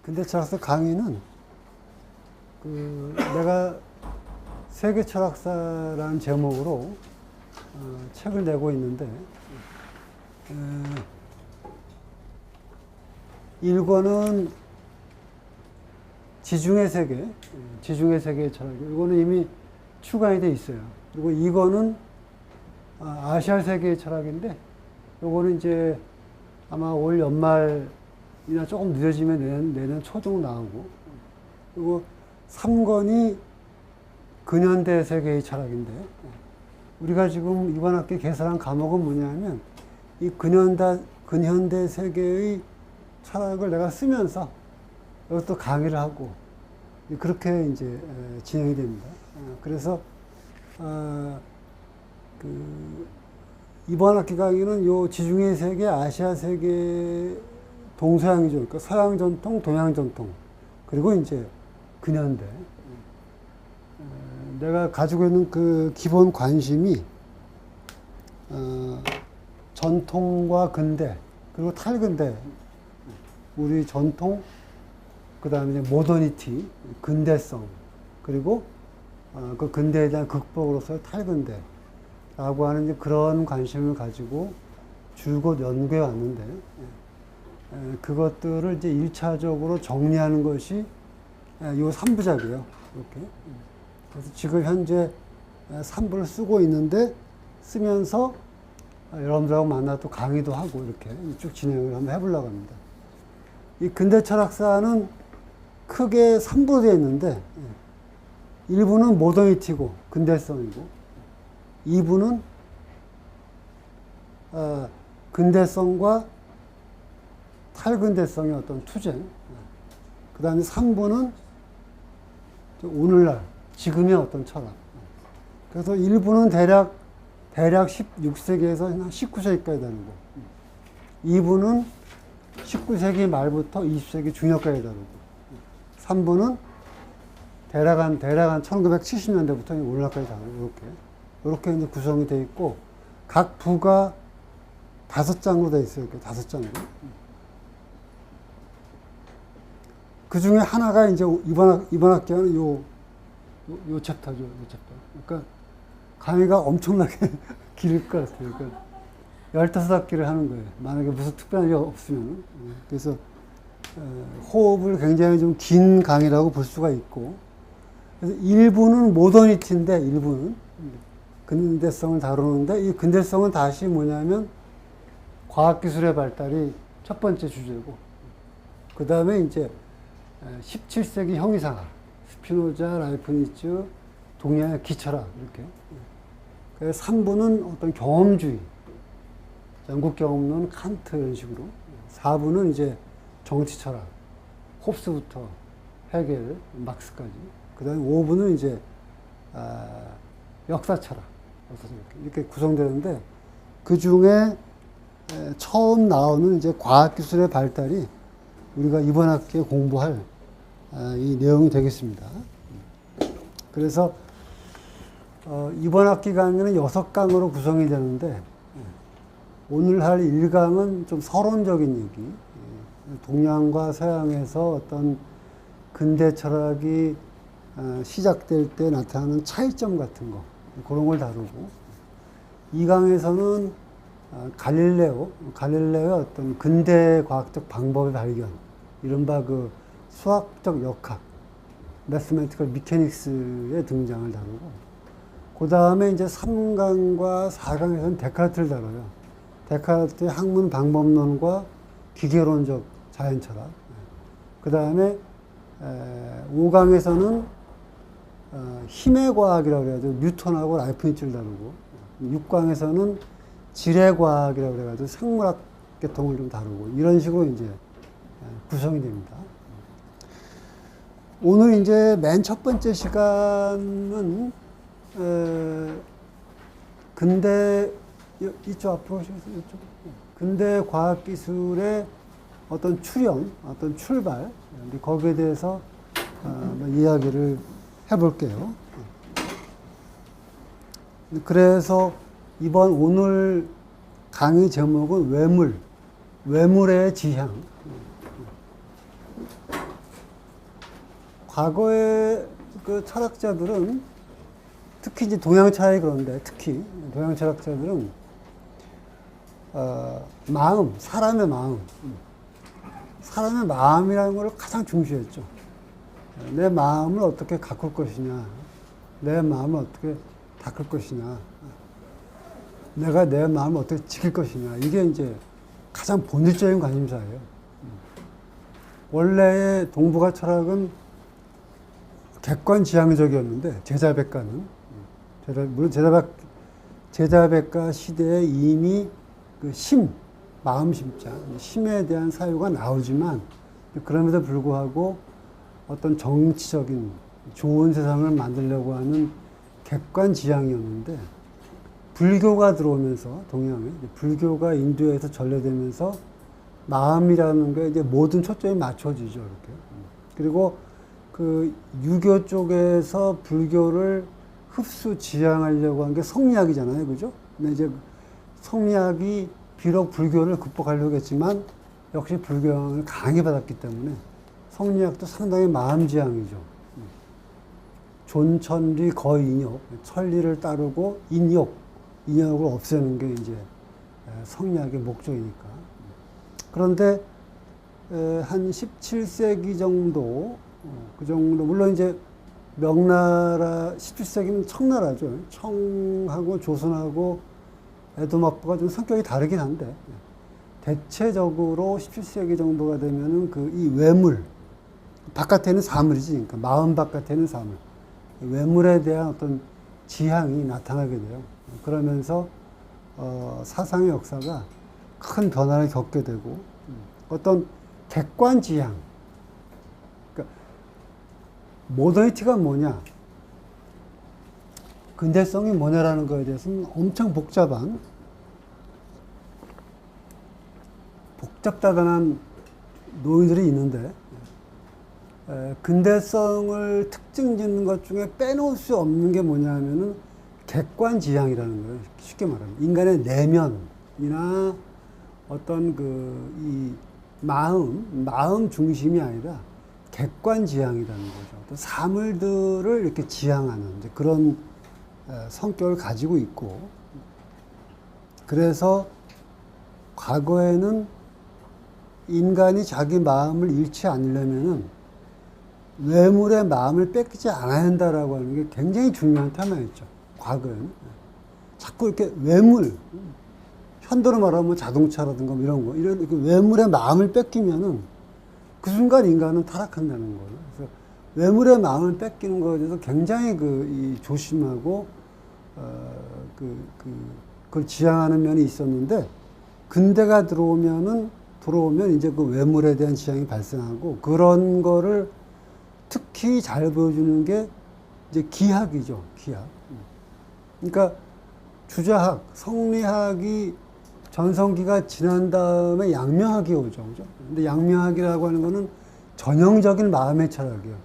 근데 철학사 강의는 내가 세계 철학사라는 제목으로 책을 내고 있는데 1권은 지중해 세계 철학. 이거는 이미 출간이 돼 있어요. 그리고 2권은 아시아 세계 철학인데, 요거는 이제 아마 올 연말이나 조금 늦어지면 내년 초 정도 나오고, 그리고 3권이 근현대 세계의 철학인데, 우리가 지금 이번 학기 개설한 과목은 뭐냐면, 이 근현대 세계의 철학을 내가 쓰면서 이것도 강의를 하고, 그렇게 이제 진행이 됩니다. 그래서 이번 학기 강의는 요 지중해 세계, 아시아 세계, 동서양이죠. 그러니까 서양 전통, 동양 전통, 그리고 이제 근현대. 내가 가지고 있는 그 기본 관심이 전통과 근대, 그리고 탈근대. 우리 전통, 그 다음에 이제 모더니티, 근대성, 그리고 그 근대에 대한 극복으로서의 탈근대라고 하는 이제 그런 관심을 가지고 줄곧 연구해 왔는데, 그것들을 이제 1차적으로 정리하는 것이 요 3부작이에요. 이렇게. 그래서 지금 현재 3부를 쓰고 있는데, 쓰면서 여러분들하고 만나 또 강의도 하고 이렇게 쭉 진행을 한번 해보려고 합니다. 이 근대 철학사는 크게 3부로 되어 있는데, 1부는 모더니티고 근대성이고, 2부는 근대성과 탈근대성의 어떤 투쟁, 그 다음에 3부는 오늘날 지금의 어떤 철학. 그래서 1부는 대략 16세기에서 19세기까지 되는 거, 2부는 19세기 말부터 20세기 중엽까지 다루고, 3부는 대략 한 1970년대부터 오늘날까지 다루고, 이렇게 이제 구성이 되어 있고, 각 부가 5장으로 되어 있어요. 이렇게 5장으로. 그 중에 하나가 이제 이번 학기에는 요 챕터죠. 요 챕터. 그러니까 강의가 엄청나게 길 것 같아요. 그러니까 15학기를 하는 거예요. 만약에 무슨 특별한 게 없으면. 그래서 호흡을 굉장히 좀 긴 강의라고 볼 수가 있고, 그래서 1부는 모더니티인데, 1부는 근대성을 다루는데, 이 근대성은 다시 뭐냐면 과학기술의 발달이 첫 번째 주제고, 그 다음에 이제 17세기 형이상학, 스피노자, 라이프니츠, 동양의 기철학, 이렇게. 그래서 3부는 어떤 경험주의, 영국 경험론, 칸트, 이런 식으로. 4부는 이제 정치 철학, 홉스부터 헤겔, 막스까지. 그 다음에 5부는 이제, 역사 철학. 이렇게 구성되는데, 그 중에 처음 나오는 이제 과학기술의 발달이 우리가 이번 학기에 공부할 이 내용이 되겠습니다. 그래서 이번 학기 강의는 6강으로 구성이 되는데, 오늘 할 1강은 좀 서론적인 얘기, 동양과 서양에서 어떤 근대 철학이 시작될 때 나타나는 차이점 같은 거, 그런 걸 다루고, 2강에서는 갈릴레오의 어떤 근대 과학적 방법의 발견, 이른바 그 수학적 역학, Mathematical Mechanics의 등장을 다루고, 그 다음에 이제 3강과 4강에서는 데카르트를 다뤄요. 데카르트의 학문 방법론과 기계론적 자연철학. 그 다음에 5강에서는 힘의 과학이라고 그래가지고 뉴턴하고 라이프니츠를 다루고, 6강에서는 지뢰과학이라고 그래가지고 생물학 계통을 좀 다루고, 이런 식으로 이제 구성이 됩니다. 오늘 이제 맨 첫 번째 시간은 근대, 이쪽 앞으로 오시겠어요? 이쪽. 근대 과학기술의 어떤 출현, 어떤 출발, 거기에 대해서 이야기를 해볼게요. 그래서 오늘 강의 제목은 외물의 지향. 과거의 그 철학자들은 특히 이제 동양 철학이 그런데 특히 동양 철학자들은 마음, 사람의 마음이라는 걸 가장 중시했죠. 내 마음을 어떻게 가꿀 것이냐, 내 마음을 어떻게 닦을 것이냐, 내가 내 마음을 어떻게 지킬 것이냐, 이게 이제 가장 본질적인 관심사예요. 원래의 동북아 철학은 객관지향적이었는데 제자백가는 물론 제자백가 시대에 이미 그 마음 심자, 심에 대한 사유가 나오지만 그럼에도 불구하고 어떤 정치적인 좋은 세상을 만들려고 하는 객관지향이었는데 불교가 들어오면서 동양에 불교가 인도에서 전래되면서 마음이라는 게 이제 모든 초점이 맞춰지죠, 이렇게. 그리고 그 유교 쪽에서 불교를 흡수 지향하려고 한 게 성리학이잖아요, 그죠? 근데 이제 성리학이 비록 불교를 극복하려고 했지만 역시 불교 영향을 강하게 받았기 때문에 성리학도 상당히 마음지향이죠. 존천리 거인욕, 천리를 따르고 인욕을 없애는 게 이제 성리학의 목적이니까. 그런데 한 17세기 정도, 그 정도, 물론 이제 명나라, 17세기는 청나라죠. 청하고 조선하고 에도막부가 좀 성격이 다르긴 한데, 대체적으로 17세기 정도가 되면은 그 이 외물, 바깥에는 사물이지, 그러니까 마음 바깥에는 사물. 외물에 대한 어떤 지향이 나타나게 돼요. 그러면서, 사상의 역사가 큰 변화를 겪게 되고, 어떤 객관 지향, 그러니까 모더니티가 뭐냐, 근대성이 뭐냐라는 거에 대해서는 엄청 복잡다단한 논의들이 있는데, 근대성을 특징 짓는 것 중에 빼놓을 수 없는 게 뭐냐 하면은 객관지향이라는 거예요. 쉽게 말하면. 인간의 내면이나 어떤 이 마음 중심이 아니라 객관지향이라는 거죠. 어떤 사물들을 이렇게 지향하는 이제 그런 성격을 가지고 있고, 그래서 과거에는 인간이 자기 마음을 잃지 않으려면은 외물의 마음을 뺏기지 않아야 한다라고 하는 게 굉장히 중요한 테마였죠. 과거에는. 자꾸 이렇게 외물, 현대로 말하면 자동차라든가 이런 거, 이런 외물의 마음을 뺏기면은 그 순간 인간은 타락한다는 거예요. 그래서 외물의 마음을 뺏기는 것에 대해서 굉장히 조심하고, 그걸 지향하는 면이 있었는데, 근대가 들어오면 이제 그 외물에 대한 지향이 발생하고, 그런 거를 특히 잘 보여주는 게 이제 기학이죠, 기학. 그러니까 주자학, 성리학이 전성기가 지난 다음에 양명학이 오죠, 그죠? 근데 양명학이라고 하는 거는 전형적인 마음의 철학이에요.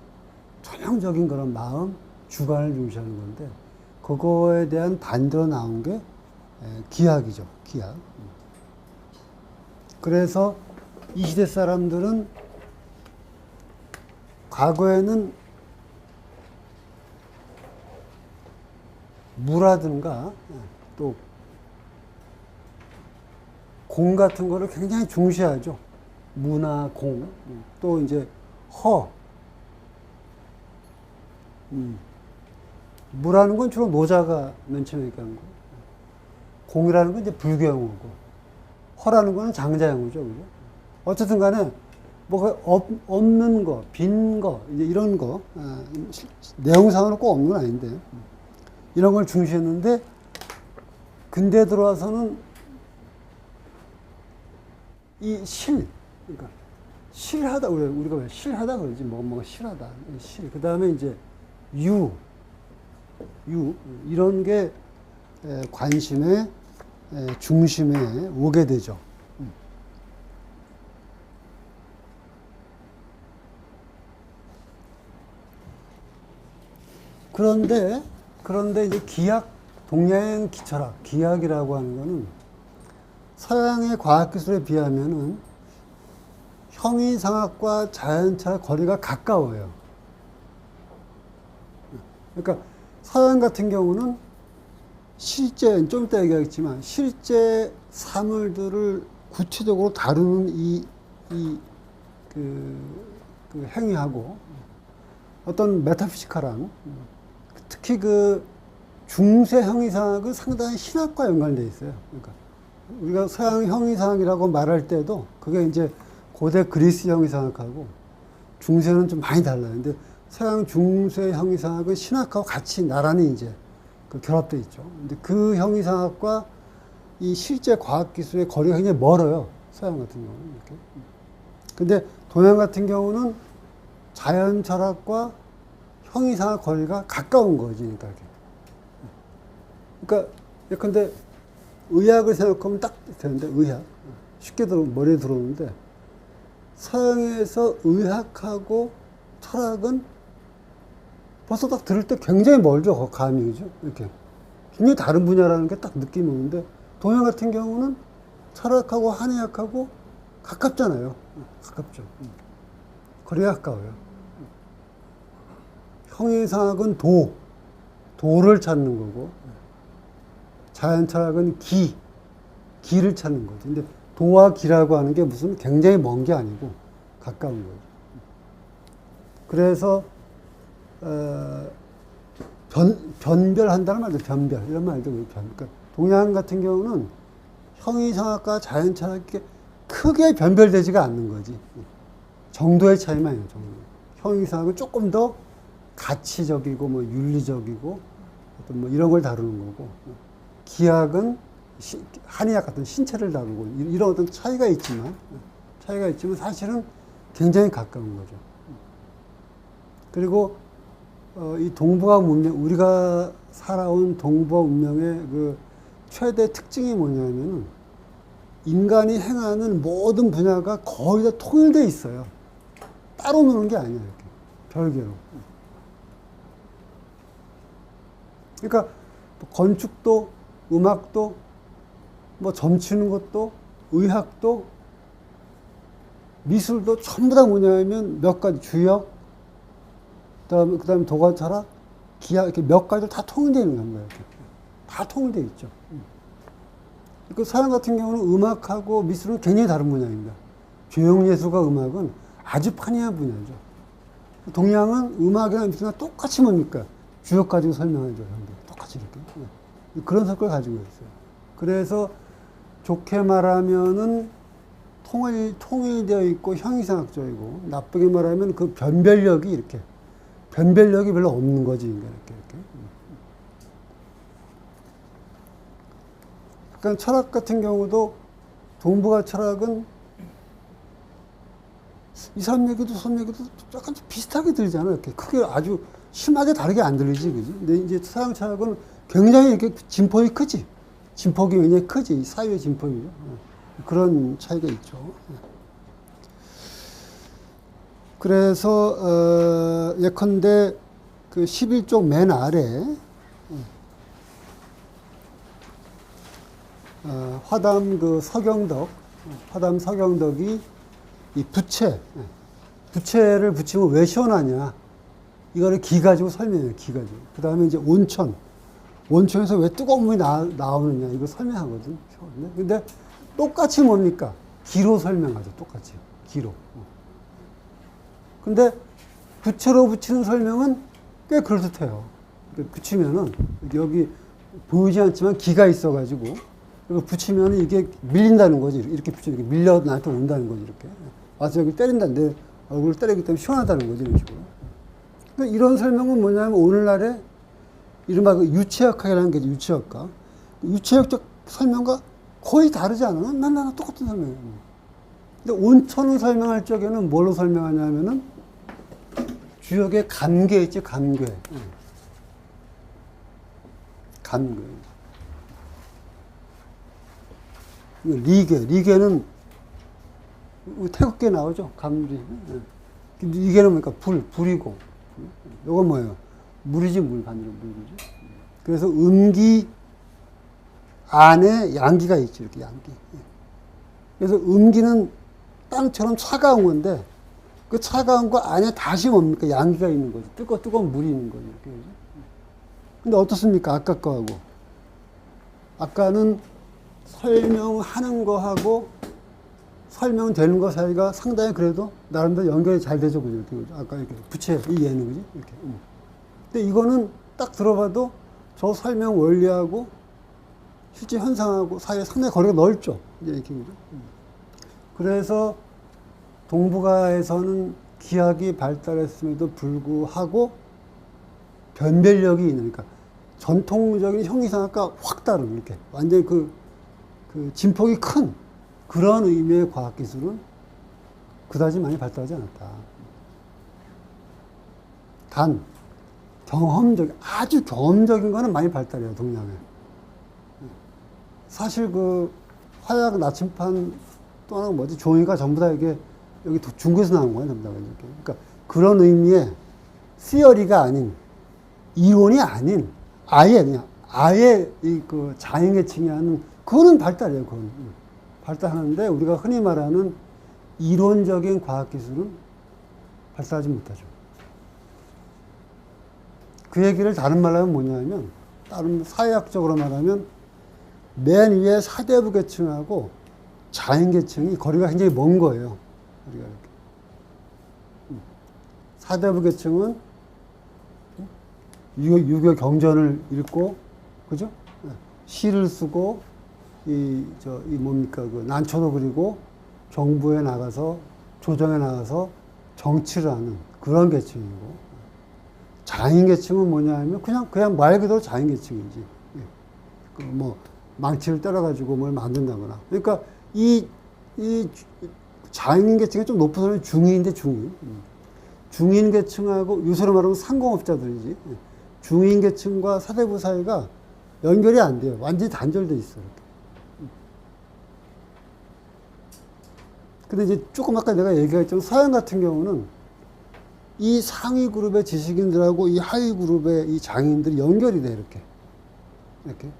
전형적인 그런 마음, 주관을 중시하는 건데, 그거에 대한 반대로 나온 게 기학이죠, 기학. 그래서 이 시대 사람들은 과거에는 무라든가 또 공 같은 거를 굉장히 중시하죠. 무나 공, 또 이제 무라는 건 주로 노자가 맨 처음에 얘기한 거. 공이라는 건 이제 불교용어고, 허라는 거는 장자용어죠, 그죠? 어쨌든 간에 뭐가 없는 거, 빈 거, 이제 이런 거, 내용상으로 꼭 없는 건 아닌데, 이런 걸 중시했는데, 근대 들어와서는 이 그러니까 실하다, 우리가 왜 실하다 그러지? 뭐가 실하다. 그 다음에 이제 이런 게 관심의 중심에 오게 되죠. 그런데 이제 동양 기철학, 기학이라고 하는 거는 서양의 과학기술에 비하면은 형이상학과 자연철학 거리가 가까워요. 그러니까 서양 같은 경우는 실제, 좀 이따 얘기하겠지만, 실제 사물들을 구체적으로 다루는 그 행위하고, 어떤 메타피지컬한, 특히 그 중세 형이상학은 상당히 신학과 연관되어 있어요. 그러니까 우리가 서양 형이상학이라고 말할 때도 그게 이제 고대 그리스 형이상학하고 중세는 좀 많이 달라요. 근데 서양 중세 형이상학은 신학하고 같이 나란히 이제 그 결합되어 있죠. 근데 그 형이상학과 이 실제 과학기술의 거리가 굉장히 멀어요. 서양 같은 경우는 이렇게. 근데 동양 같은 경우는 자연 철학과 형이상학 거리가 가까운 거지, 그러니까. 그러니까 예컨대 의학을 생각하면 딱 되는데, 의학 쉽게 머리에 들어오는데, 서양에서 의학하고 철학은 벌써 딱 들을 때 굉장히 멀죠, 그 감이, 그죠? 이렇게 굉장히 다른 분야라는 게 딱 느낌이 오는데, 동양 같은 경우는 철학하고 한의학하고 가깝잖아요. 가깝죠. 거리가 가까워요. 형이상학은 도를 찾는 거고, 자연 철학은 기를 찾는 거죠. 근데 도와 기라고 하는 게 무슨 굉장히 먼 게 아니고 가까운 거죠. 그래서 변별한다는 말도 변별 이런 말도 그러니까 동양 같은 경우는 형이상학과 자연 철학이 크게 변별되지가 않는 거지. 정도의 차이만요. 정도. 형이상학은 조금 더 가치적이고 뭐 윤리적이고 어떤 뭐 이런 걸 다루는 거고, 기학은 한의학 같은 신체를 다루고 이런 어떤 차이가 있지만 사실은 굉장히 가까운 거죠. 그리고 이 동북아 문명, 우리가 살아온 동북아 문명의 그 최대 특징이 뭐냐면은 인간이 행하는 모든 분야가 거의 다 통일되어 있어요. 따로 노는 게 아니에요. 이렇게 별개로. 그러니까 건축도, 음악도, 뭐 점치는 것도, 의학도, 미술도 전부 다 뭐냐면 몇 가지 주역, 그다음에 도가 철학, 기하 이렇게 몇 가지를 다 통일되어 있는 거예요. 이렇게. 다 통일되어 있죠. 그 서양 같은 경우는 음악하고 미술은 굉장히 다른 분야입니다. 조형예술과 음악은 아주 판이한 분야죠. 동양은 음악이나 미술이나 똑같이 뭡니까? 주역 가지고 설명하죠. 똑같이 이렇게. 그런 성격을 가지고 있어요. 그래서 좋게 말하면은 통일되어 있고 형이상학적이고, 나쁘게 말하면 그 변별력이 별로 없는 거지. 이렇게. 그러니까 철학 같은 경우도 동북아 철학은 이 사람 얘기도 저 사람 얘기도 약간 좀 비슷하게 들리잖아요. 이렇게 크게 아주 심하게 다르게 안 들리지, 그지? 근데 이제 서양 철학은 굉장히 이렇게 진폭이 크지. 진폭이 굉장히 크지. 사유의 진폭이죠. 그런 차이가 있죠. 그래서 예컨대 그 11쪽 맨 아래 화담 서경덕이 이 부채를 붙이면 왜 시원하냐? 이거를 기 가지고 설명해요. 기 가지고. 그 다음에 이제 온천에서 왜 뜨거운 물이 나오느냐? 이거 설명하거든. 근데 똑같이 뭡니까? 기로 설명하죠. 똑같이. 기로. 근데 부채로 붙이는 설명은 꽤 그럴듯해요. 붙이면은 여기 보이지 않지만 기가 있어가지고 붙이면은 이게 밀린다는 거지. 이렇게 붙이면 이렇게 밀려 나한테 온다는 거지. 이렇게 와서 여기 때린다. 내 얼굴을 때리기 때문에 시원하다는 거지. 이런 식으로. 그러니까 이런 설명은 뭐냐면 오늘날에 이른바 그 유체역학이라는 게 유체역학. 유체역적 설명과 거의 다르지 않아? 난 똑같은 설명이에요. 근데 온천을 설명할 적에는 뭘로 설명하냐면은 주역의 감괴 있지, 감괴. 감괴. 리괴는 태극기에 나오죠, 감리. 리괴는 뭡니까? 불이고. 요건 뭐예요? 물이지, 반대로 물이죠. 그래서 음기 안에 양기가 있죠, 이렇게 양기. 그래서 음기는 땅처럼 차가운 건데, 그 차가운 거 안에 다시 뭡니까? 양기가 있는 거죠. 뜨거운 물이 있는 거죠. 이렇게. 근데 어떻습니까? 아까 거하고. 아까는 설명하는 거하고 설명되는 거 사이가 상당히 그래도 나름대로 연결이 잘 되죠. 그죠? 이렇게, 아까 이렇게 부채, 이 얘는, 그지? 이렇게. 근데 이거는 딱 들어봐도 저 설명 원리하고 실제 현상하고 사이에 상당히 거리가 넓죠. 이제 이렇게, 그죠? 그래서 동북아에서는 기하학이 발달했음에도 불구하고 변별력이 있는, 그러니까 전통적인 형이상학과 확 다른, 이렇게 완전히 그 진폭이 큰 그런 의미의 과학기술은 그다지 많이 발달하지 않았다. 단 아주 경험적인 거는 많이 발달해요, 동양에. 사실 그 화약 나침판 또 하나가 뭐지? 종이가 전부 다 이게 여기 중국에서 나온 거야, 전부 다. 이렇게. 그러니까 그런 의미의 시어리가 아닌, 이론이 아닌, 아예 그냥, 아예 그 자연계층이 하는, 그거는 발달이에요, 그건. 발달하는데 우리가 흔히 말하는 이론적인 과학기술은 발달하지 못하죠. 그 얘기를 다른 말로 하면 뭐냐면, 다른 사회학적으로 말하면, 맨 위에 사대부 계층하고 자연계층이 거리가 굉장히 먼 거예요. 우리가 이렇게. 사대부 계층은 유교 경전을 읽고, 그죠? 시를 쓰고, 뭡니까, 그 난초도 그리고 정부에 나가서, 조정에 나가서 정치를 하는 그런 계층이고, 장인계층은 뭐냐 하면 그냥 말 그대로 장인계층이지. 뭐, 망치를 때려가지고 뭘 만든다거나. 그러니까 이 장인계층이 좀 높은 사람이 중인인데 중인. 중인계층하고 요새로 말하면 상공업자들이지. 중인계층과 사대부 사이가 연결이 안 돼요. 완전히 단절돼 있어. 이렇게. 근데 이제 조금 아까 내가 얘기했지만 서양 같은 경우는 이 상위 그룹의 지식인들하고 이 하위 그룹의 이 장인들이 연결이 돼, 이렇게. 이렇게.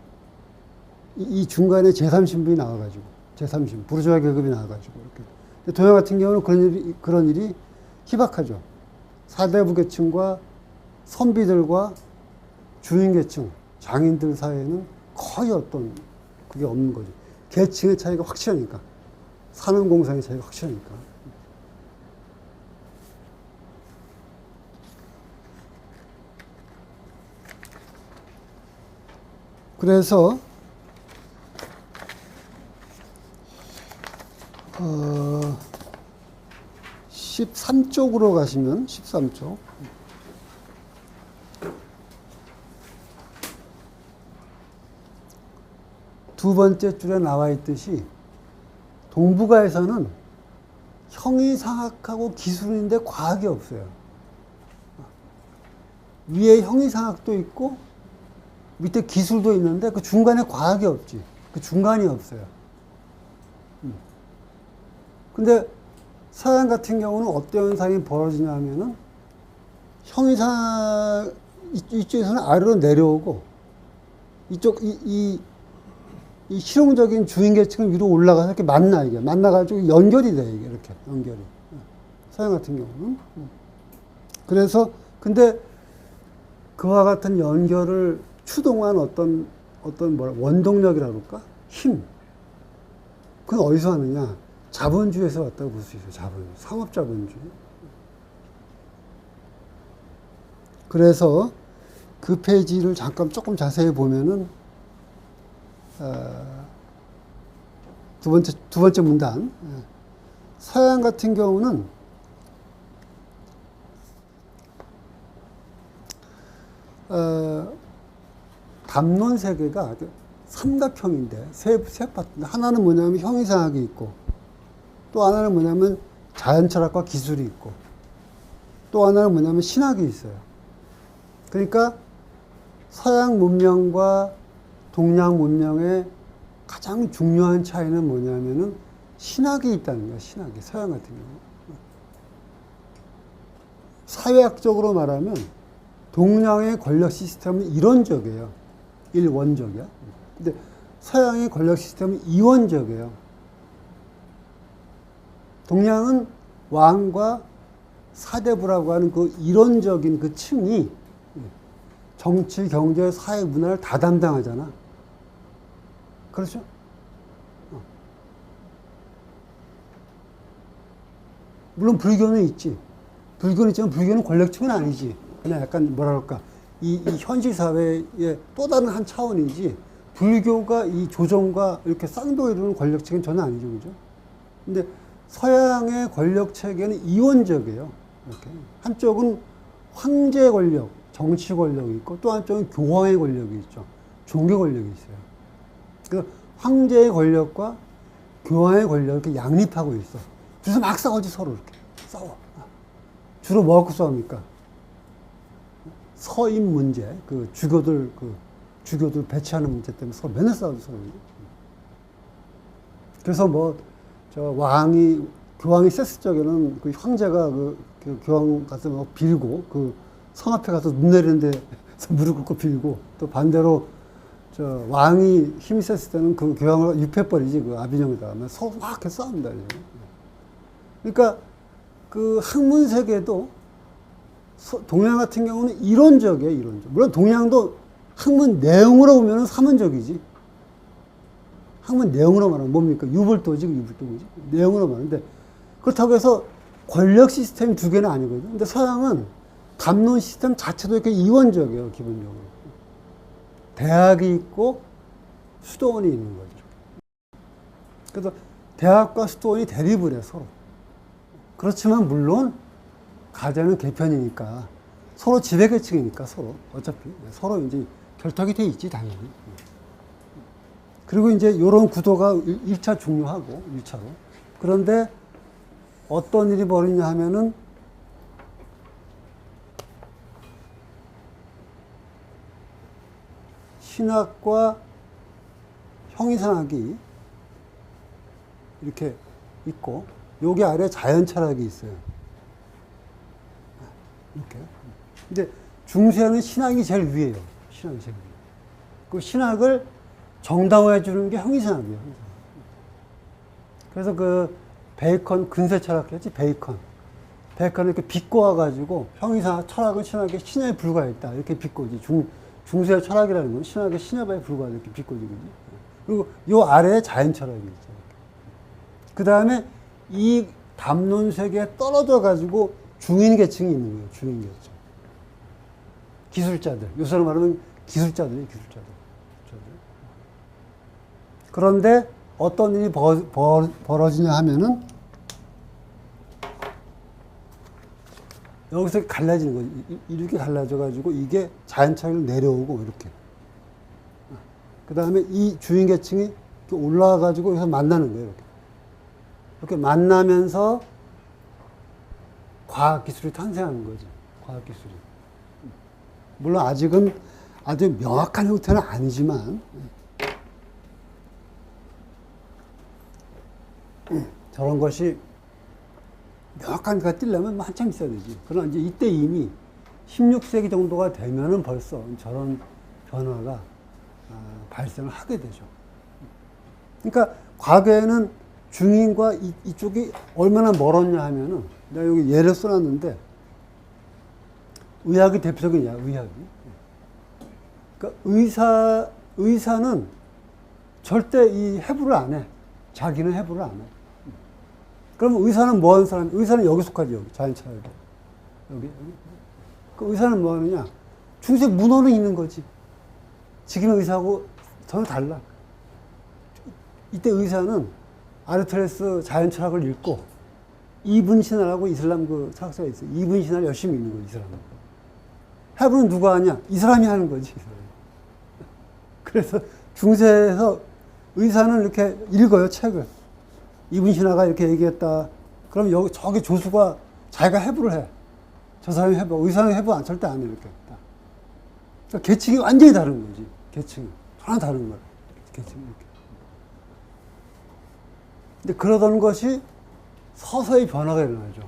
이 중간에 제3신분이 나와가지고, 제3신분, 부르주아 계급이 나와가지고, 이렇게. 동양 같은 경우는 그런 일이 희박하죠. 사대부 계층과 선비들과 주인계층, 장인들 사이에는 거의 그게 없는 거죠. 계층의 차이가 확실하니까. 사는 공상의 차이가 확실하니까. 그래서, 13쪽으로 가시면, 13쪽. 두 번째 줄에 나와 있듯이, 동북아에서는 형이상학하고 기술인데 과학이 없어요. 위에 형이상학도 있고, 밑에 기술도 있는데 그 중간에 과학이 없지. 그 중간이 없어요. 근데 서양 같은 경우는 어떤 현상이 벌어지냐면은 형이상 이쪽에서는 아래로 내려오고 이 실용적인 주인계층은 위로 올라가서 이렇게 이게 만나가지고 연결이 돼, 이게 이렇게 연결이. 서양 같은 경우는. 그래서 근데 그와 같은 연결을 추동한 어떤 원동력이라 그럴까? 힘. 그건 어디서 하느냐? 자본주의에서 왔다고 볼 수 있어요. 상업자본주의. 그래서 그 페이지를 잠깐 조금 자세히 보면은, 두 번째 문단. 서양 같은 경우는 담론 세계가 삼각형인데 세 파트. 하나는 뭐냐면 형이상학이 있고, 또 하나는 뭐냐면 자연철학과 기술이 있고, 또 하나는 뭐냐면 신학이 있어요. 그러니까 서양 문명과 동양 문명의 가장 중요한 차이는 뭐냐면은 신학이 있다는 거야, 신학이. 서양 같은 경우. 사회학적으로 말하면 동양의 권력 시스템은 이론적이에요. 일원적이야. 근데 서양의 권력 시스템은 이원적이에요. 동양은 왕과 사대부라고 하는 그 이론적인 그 층이 정치, 경제, 사회, 문화를 다 담당하잖아. 그렇죠? 물론 불교는 있지. 불교는 있지만 불교는 권력층은 아니지. 그냥 약간 뭐라 그럴까. 이 현실 사회의 또 다른 한 차원이지. 불교가 이 조정과 이렇게 쌍도 이루는 권력체계는 전혀 아니죠. 그죠? 근데 서양의 권력 체계는 이원적이에요. 이렇게. 한쪽은 황제 권력, 정치 권력이 있고 또 한쪽은 교황의 권력이 있죠. 종교 권력이 있어요. 그래서 황제의 권력과 교황의 권력을 이렇게 양립하고 있어. 그래서 막 싸우지, 서로 이렇게. 싸워. 주로 뭐 갖고 싸웁니까? 서임 문제, 주교들 배치하는 문제 때문에 서로 맨날 싸우죠, 서로. 그래서 교황이 셌을 적에는 그 황제가 그 교황 가서 막 빌고, 성 앞에 가서 눈 내리는데 무릎 꿇고 빌고, 또 반대로 왕이 힘이 셌을 때는 그 교황을 유폐버리지, 아비뇽에다가. 서로 막 이렇게 싸웁니다. 그러니까 그 학문 세계도 동양 같은 경우는 이론적이에요, 이론적. 물론 동양도 학문 내용으로 보면 사문적이지. 학문 내용으로 말하면 뭡니까? 유불도지, 유불도지. 내용으로 말하는데, 그렇다고 해서 권력 시스템이 두 개는 아니거든요. 근데 서양은 담론 시스템 자체도 이렇게 이원적이에요, 기본적으로. 대학이 있고 수도원이 있는 거죠. 그래서 대학과 수도원이 대립을 해, 서로. 그렇지만 물론 가제는 개편이니까 서로 지배계층이니까 서로 어차피 서로 이제 결탁이 돼 있지, 당연히. 그리고 이제 이런 구도가 1차 중요하고 1차로. 그런데 어떤 일이 벌어지냐 하면은 신학과 형이상학이 이렇게 있고 여기 아래 자연 철학이 있어요. 이렇게. 근데 중세는 신학이 제일 위에요. 신학이 제일 위에. 그 신학을 정당화해 주는 게 형이상학이에요. 그래서 베이컨 근세 철학했지, 베이컨이 이렇게 비꼬아가지고 형이상학, 철학은 신학의 신화에 불과했다. 이렇게 비꼬지. 중세 철학이라는 건 신학의 신화에 불과하다. 이렇게 비꼬지. 그리고 요 아래에 자연 철학이 있죠. 그 다음에 이 담론 세계에 떨어져 가지고 중인 계층이 있는 거예요. 중인 계층. 기술자들. 요새로 말하면 기술자들이에요. 기술자들. 그런데 어떤 일이 벌어지냐 하면은 여기서 갈라지는 거죠. 이렇게 갈라져 가지고 이게 자연철학으로 내려오고 이렇게. 그 다음에 이 주인 계층이 올라와 가지고 여기서 만나는 거예요. 이렇게 만나면서 과학기술이 탄생하는 거죠. 과학기술이. 물론 아직은 아주 명확한 형태는 아니지만 저런 것이 명확한 가 뜨려면 한참 있어야 되지. 그러나 이제 이때 이미 16세기 정도가 되면은 벌써 저런 변화가 발생을 하게 되죠. 그러니까 과거에는 중인과 이쪽이 얼마나 멀었냐 하면은 내가 여기 예를 써놨는데 의학이 대표적이냐, 의학이. 그러니까 의사는 절대 이 해부를 안 해. 자기는 해부를 안 해. 그럼 의사는 뭐 하는 사람? 의사는 여기 속하지, 여기. 자연차에. 여기. 그 의사는 뭐 하느냐? 중세 문헌은 있는 거지. 지금의 의사하고 전혀 달라. 이때 의사는 아르테레스 자연철학을 읽고 이분신화라고 이슬람 철학자가 있어요. 이분신화를 열심히 읽는 거예요, 이 사람은. 해부는 누가 하냐? 이 사람이 하는 거지. 그래서 중세에서 의사는 이렇게 읽어요, 책을. 이분신화가 이렇게 얘기했다. 그럼 저기 조수가 자기가 해부를 해. 저 사람이 해부, 의사는 해부 절대 안 해, 이렇게. 그러니까 계층이 완전히 다른 거지. 계층이. 전혀 다른 거야. 계층이 이렇게. 근데 그러던 것이 서서히 변화가 일어나죠.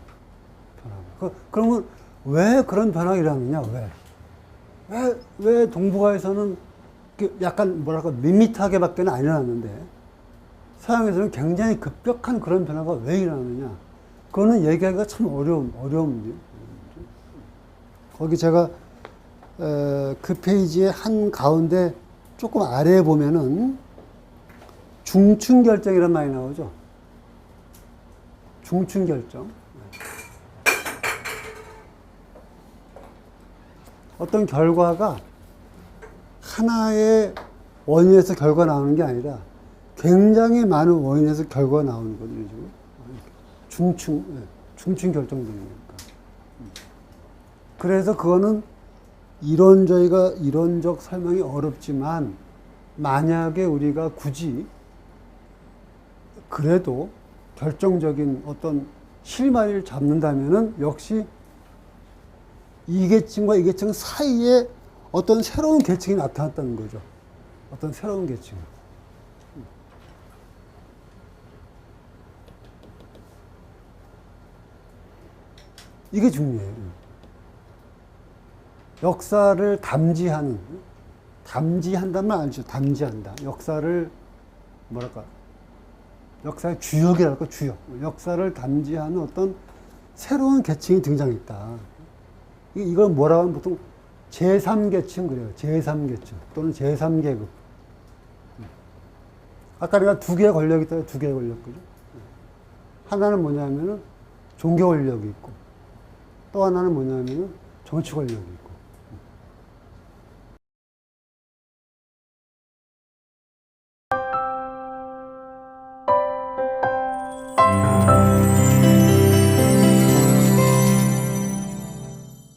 그러면 왜 그런 변화가 일어나느냐? 왜 동북아에서는 약간 뭐랄까 밋밋하게 밖에는 안 일어났는데 서양에서는 굉장히 급격한 그런 변화가 왜 일어나느냐? 그거는 얘기하기가 참 어려운 문제예요. 거기 제가 그 페이지의 한 가운데 조금 아래에 보면은 중층 결정이란 말이 나오죠. 중층 결정. 어떤 결과가 하나의 원인에서 결과 나오는 게 아니라 굉장히 많은 원인에서 결과가 나오는 거거든요. 중층 결정되는 거니까. 그래서 그거는 이론적 설명이 어렵지만 만약에 우리가 굳이 그래도 결정적인 어떤 실마리를 잡는다면은 역시 이 계층과 이 계층 사이에 어떤 새로운 계층이 나타났다는 거죠. 어떤 새로운 계층. 이게 중요해요. 역사를 담지한다는 말 알죠? 담지한다. 역사를, 역사의 주역이랄까, 주역. 역사를 담지하는 어떤 새로운 계층이 등장했다. 이걸 뭐라고 하면 보통 제3계층 그래요. 제3계층 또는 제3계급. 아까 내가 두 개의 권력이 있다. 두 개의 권력, 그죠? 하나는 뭐냐면은 종교 권력이 있고 또 하나는 뭐냐면은 정치 권력이 있고.